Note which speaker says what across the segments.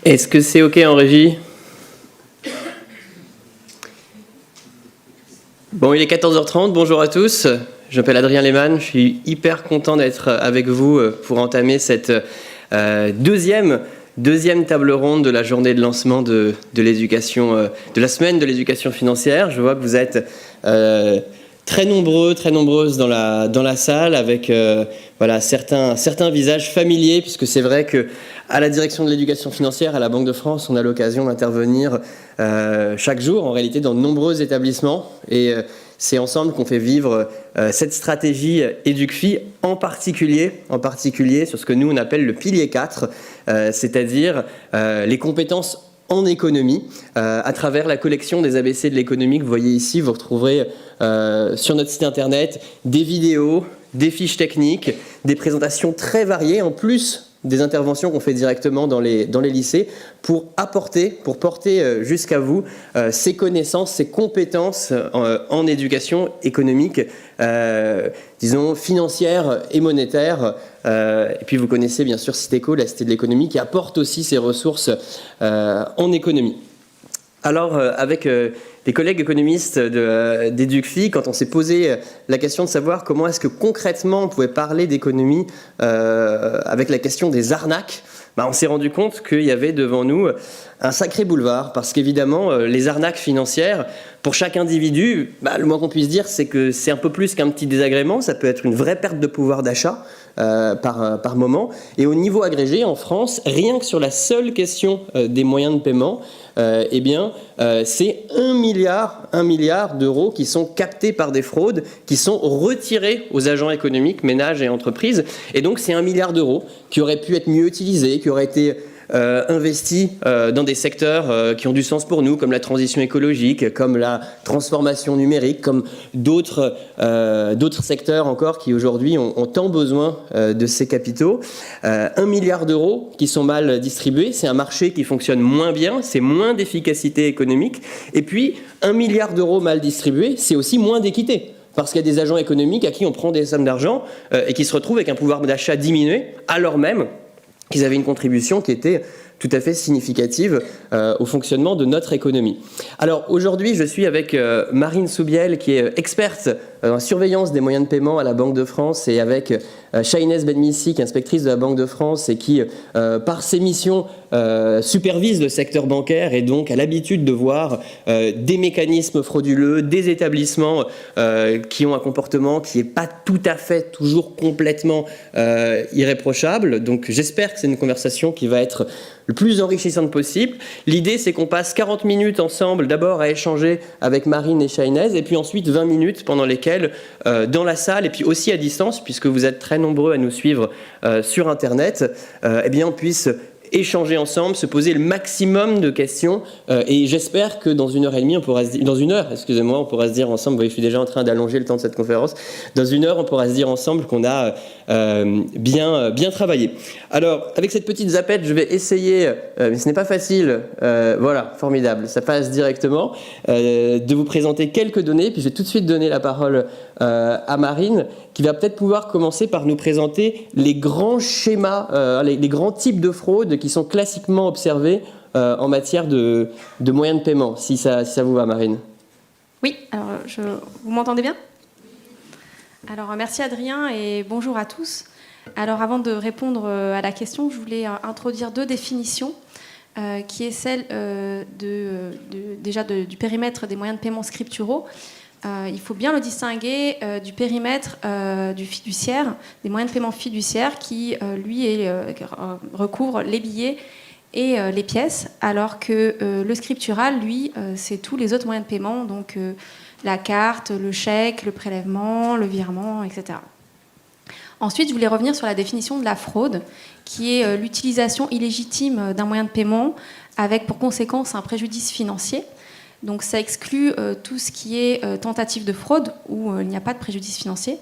Speaker 1: Est-ce que c'est OK en régie? Bon, il est 14h30, bonjour à tous. Je m'appelle Adrien Lehmann, je suis hyper content d'être avec vous pour entamer cette deuxième table ronde de la journée de lancement de l'éducation, de la semaine de l'éducation financière. Je vois que vous êtes très nombreuses dans la salle avec voilà, certains visages familiers, puisque c'est vrai que à la direction de l'éducation financière, à la Banque de France, on a l'occasion d'intervenir chaque jour, en réalité, dans de nombreux établissements. Et c'est ensemble qu'on fait vivre cette stratégie EducFi, en particulier sur ce que nous, on appelle le pilier 4, c'est-à-dire les compétences en économie, à travers la collection des ABC de l'économie que vous voyez ici. Vous retrouverez sur notre site internet des vidéos, des fiches techniques, des présentations très variées, en plus des interventions qu'on fait directement dans les lycées pour porter jusqu'à vous ces connaissances, ces compétences en éducation économique, disons financière et monétaire. Et puis vous connaissez bien sûr Citeco, la Cité de l'économie, qui apporte aussi ses ressources en économie. Alors, avec les collègues économistes d'EducFi, quand on s'est posé la question de savoir comment est-ce que concrètement on pouvait parler d'économie avec la question des arnaques, on s'est rendu compte qu'il y avait devant nous un sacré boulevard, parce qu'évidemment, les arnaques financières, pour chaque individu, le moins qu'on puisse dire, c'est que c'est un peu plus qu'un petit désagrément, ça peut être une vraie perte de pouvoir d'achat par moment. Et au niveau agrégé, en France, rien que sur la seule question des moyens de paiement, c'est 1 milliard d'euros qui sont captés par des fraudes, qui sont retirés aux agents économiques, ménages et entreprises. Et donc, c'est 1 milliard d'euros qui aurait pu être mieux utilisé, qui aurait été investi dans des secteurs qui ont du sens pour nous, comme la transition écologique, comme la transformation numérique, comme d'autres secteurs encore qui aujourd'hui ont tant besoin de ces capitaux. 1 milliard d'euros qui sont mal distribués, c'est un marché qui fonctionne moins bien, c'est moins d'efficacité économique. Et puis, 1 milliard d'euros mal distribués, c'est aussi moins d'équité. Parce qu'il y a des agents économiques à qui on prend des sommes d'argent et qui se retrouvent avec un pouvoir d'achat diminué, alors même qu'ils avaient une contribution qui était tout à fait significative au fonctionnement de notre économie. Alors aujourd'hui, je suis avec Marine Soubiel, qui est experte en surveillance des moyens de paiement à la Banque de France, et avec Shahinez Benmissi, qui est inspectrice de la Banque de France et qui, par ses missions, supervise le secteur bancaire et donc a l'habitude de voir des mécanismes frauduleux, des établissements qui ont un comportement qui n'est pas tout à fait toujours complètement irréprochable. Donc j'espère que c'est une conversation qui va être le plus enrichissante possible. L'idée, c'est qu'on passe 40 minutes ensemble, d'abord à échanger avec Marine et Shahinez, et puis ensuite 20 minutes pendant lesquelles, dans la salle, et puis aussi à distance, puisque vous êtes très nombreux à nous suivre sur Internet, on puisse échanger ensemble, se poser le maximum de questions, et j'espère que dans 1h30, on pourra se dire, dans 1 heure, excusez-moi, on pourra se dire ensemble, vous voyez, je suis déjà en train d'allonger le temps de cette conférence, dans 1 heure, on pourra se dire ensemble qu'on a bien travaillé. Alors, avec cette petite zapette, je vais essayer, mais ce n'est pas facile, voilà, formidable, ça passe directement, de vous présenter quelques données, puis je vais tout de suite donner la parole à Marine, qui va peut-être pouvoir commencer par nous présenter les grands schémas, les grands types de fraudes qui sont classiquement observés en matière de moyens de paiement, si ça vous va, Marine.
Speaker 2: Oui, alors vous m'entendez bien ? Alors merci Adrien et bonjour à tous. Alors avant de répondre à la question, je voulais introduire 2 définitions, qui est celle du périmètre des moyens de paiement scripturaux. Il faut bien le distinguer du périmètre du fiduciaire, des moyens de paiement fiduciaires qui, recouvre les billets et les pièces, alors que le scriptural, lui, c'est tous les autres moyens de paiement, donc la carte, le chèque, le prélèvement, le virement, etc. Ensuite, je voulais revenir sur la définition de la fraude, qui est l'utilisation illégitime d'un moyen de paiement avec pour conséquence un préjudice financier. Donc ça exclut tout ce qui est tentative de fraude où il n'y a pas de préjudice financier,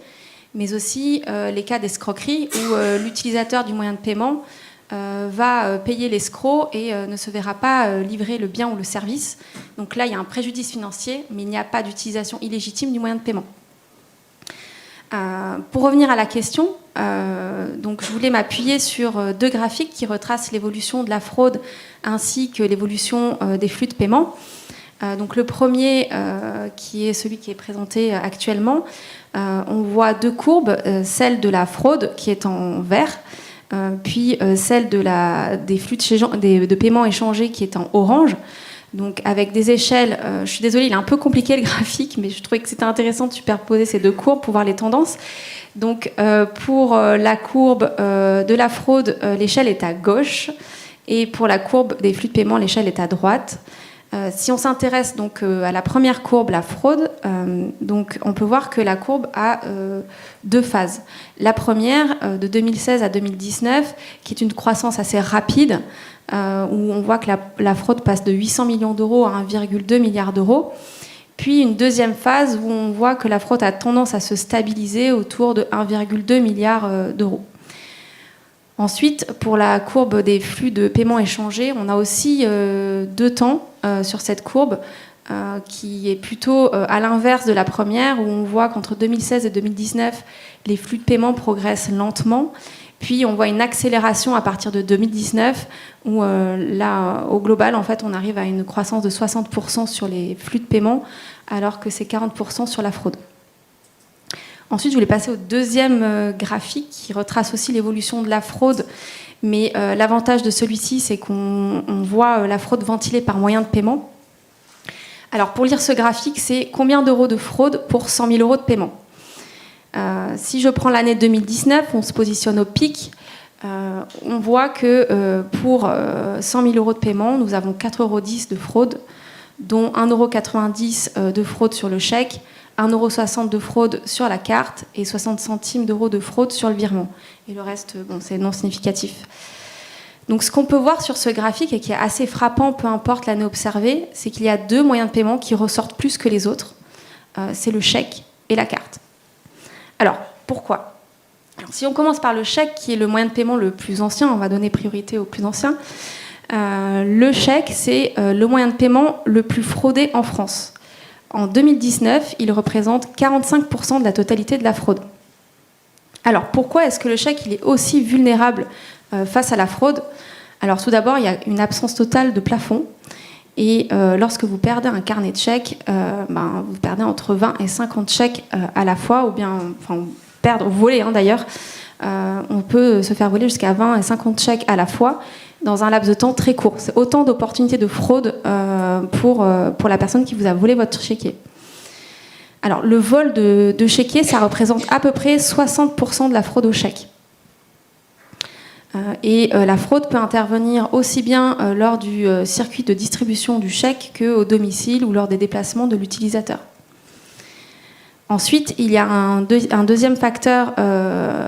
Speaker 2: mais aussi les cas d'escroquerie où l'utilisateur du moyen de paiement va payer l'escroc et ne se verra pas livrer le bien ou le service. Donc là, il y a un préjudice financier, mais il n'y a pas d'utilisation illégitime du moyen de paiement. Pour revenir à la question, Donc je voulais m'appuyer sur 2 graphiques qui retracent l'évolution de la fraude ainsi que l'évolution des flux de paiement. Donc le premier, qui est celui qui est présenté actuellement, on voit 2 courbes, celle de la fraude qui est en vert, puis celle des flux de paiement échangés qui est en orange. Donc avec des échelles, je suis désolée, il est un peu compliqué le graphique, mais je trouvais que c'était intéressant de superposer ces 2 courbes pour voir les tendances. Donc pour la courbe de la fraude, l'échelle est à gauche, et pour la courbe des flux de paiement, l'échelle est à droite. Si on s'intéresse donc à la première courbe, la fraude, donc on peut voir que la courbe a 2 phases. La première, de 2016 à 2019, qui est une croissance assez rapide, où on voit que la fraude passe de 800 millions d'euros à 1,2 milliard d'euros. Puis une deuxième phase où on voit que la fraude a tendance à se stabiliser autour de 1,2 milliard d'euros. Ensuite, pour la courbe des flux de paiement échangés, on a aussi 2 temps sur cette courbe qui est plutôt à l'inverse de la première, où on voit qu'entre 2016 et 2019, les flux de paiement progressent lentement. Puis on voit une accélération à partir de 2019, où là, au global, en fait, on arrive à une croissance de 60% sur les flux de paiement, alors que c'est 40% sur la fraude. Ensuite, je voulais passer au deuxième graphique qui retrace aussi l'évolution de la fraude. Mais l'avantage de celui-ci, c'est qu'on voit la fraude ventilée par moyen de paiement. Alors, pour lire ce graphique, c'est combien d'euros de fraude pour 100 000 euros de paiement. Si je prends l'année 2019, on se positionne au pic. On voit que pour 100 000 euros de paiement, nous avons 4,10 euros de fraude, dont 1,90 € de fraude sur le chèque, 1,60 € de fraude sur la carte et 60 centimes d'euros de fraude sur le virement. Et le reste, bon, c'est non significatif. Donc ce qu'on peut voir sur ce graphique et qui est assez frappant, peu importe l'année observée, c'est qu'il y a 2 moyens de paiement qui ressortent plus que les autres. C'est le chèque et la carte. Alors, pourquoi ? Alors, si on commence par le chèque, qui est le moyen de paiement le plus ancien, on va donner priorité au plus ancien. Le chèque, c'est le moyen de paiement le plus fraudé en France. En 2019, il représente 45% de la totalité de la fraude. Alors, pourquoi est-ce que le chèque il est aussi vulnérable face à la fraude ? Alors, tout d'abord, il y a une absence totale de plafond. Et lorsque vous perdez un carnet de chèques, vous perdez entre 20 et 50 chèques à la fois, ou bien voler d'ailleurs. On peut se faire voler jusqu'à 20 et 50 chèques à la fois dans un laps de temps très court. C'est autant d'opportunités de fraude pour la personne qui vous a volé votre chéquier. Alors, le vol de chéquier, ça représente à peu près 60% de la fraude au chèque. Et la fraude peut intervenir aussi bien lors du circuit de distribution du chèque qu'au domicile ou lors des déplacements de l'utilisateur. Ensuite, il y a un deuxième facteur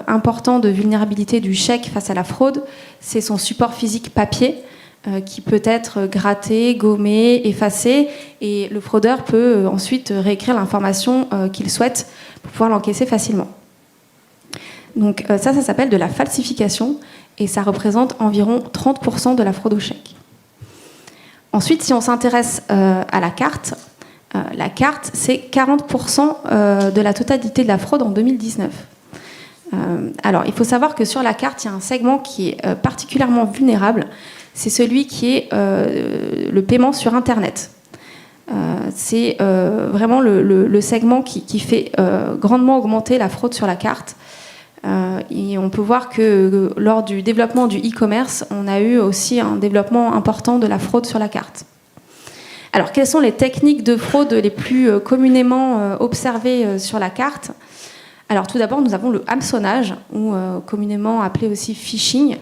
Speaker 2: important de vulnérabilité du chèque face à la fraude, c'est son support physique papier, qui peut être gratté, gommé, effacé, et le fraudeur peut ensuite réécrire l'information qu'il souhaite pour pouvoir l'encaisser facilement. Donc ça s'appelle de la falsification, et ça représente environ 30% de la fraude au chèque. Ensuite, si on s'intéresse à la carte, c'est 40% de la totalité de la fraude en 2019. Alors, il faut savoir que sur la carte, il y a un segment qui est particulièrement vulnérable. C'est celui qui est le paiement sur Internet. C'est vraiment le segment qui fait grandement augmenter la fraude sur la carte. Et on peut voir que lors du développement du e-commerce, on a eu aussi un développement important de la fraude sur la carte. Alors, quelles sont les techniques de fraude les plus communément observées sur la carte ? Alors, tout d'abord, nous avons le hameçonnage, ou communément appelé aussi phishing,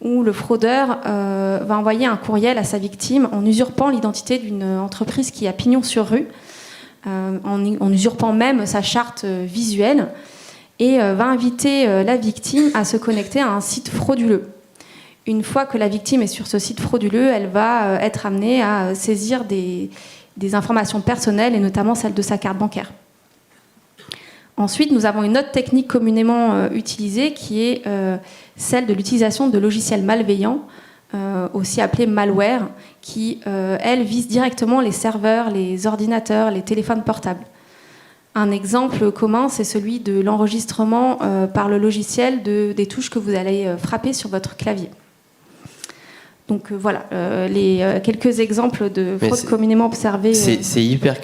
Speaker 2: où le fraudeur va envoyer un courriel à sa victime en usurpant l'identité d'une entreprise qui a pignon sur rue, en usurpant même sa charte visuelle, et va inviter la victime à se connecter à un site frauduleux. Une fois que la victime est sur ce site frauduleux, elle va être amenée à saisir des informations personnelles, et notamment celles de sa carte bancaire. Ensuite, nous avons une autre technique communément utilisée qui est celle de l'utilisation de logiciels malveillants, aussi appelés malware, qui, elles, visent directement les serveurs, les ordinateurs, les téléphones portables. Un exemple commun, c'est celui de l'enregistrement par le logiciel des touches que vous allez frapper sur votre clavier. Donc voilà, quelques exemples de fraudes communément observées.
Speaker 1: C'est hyper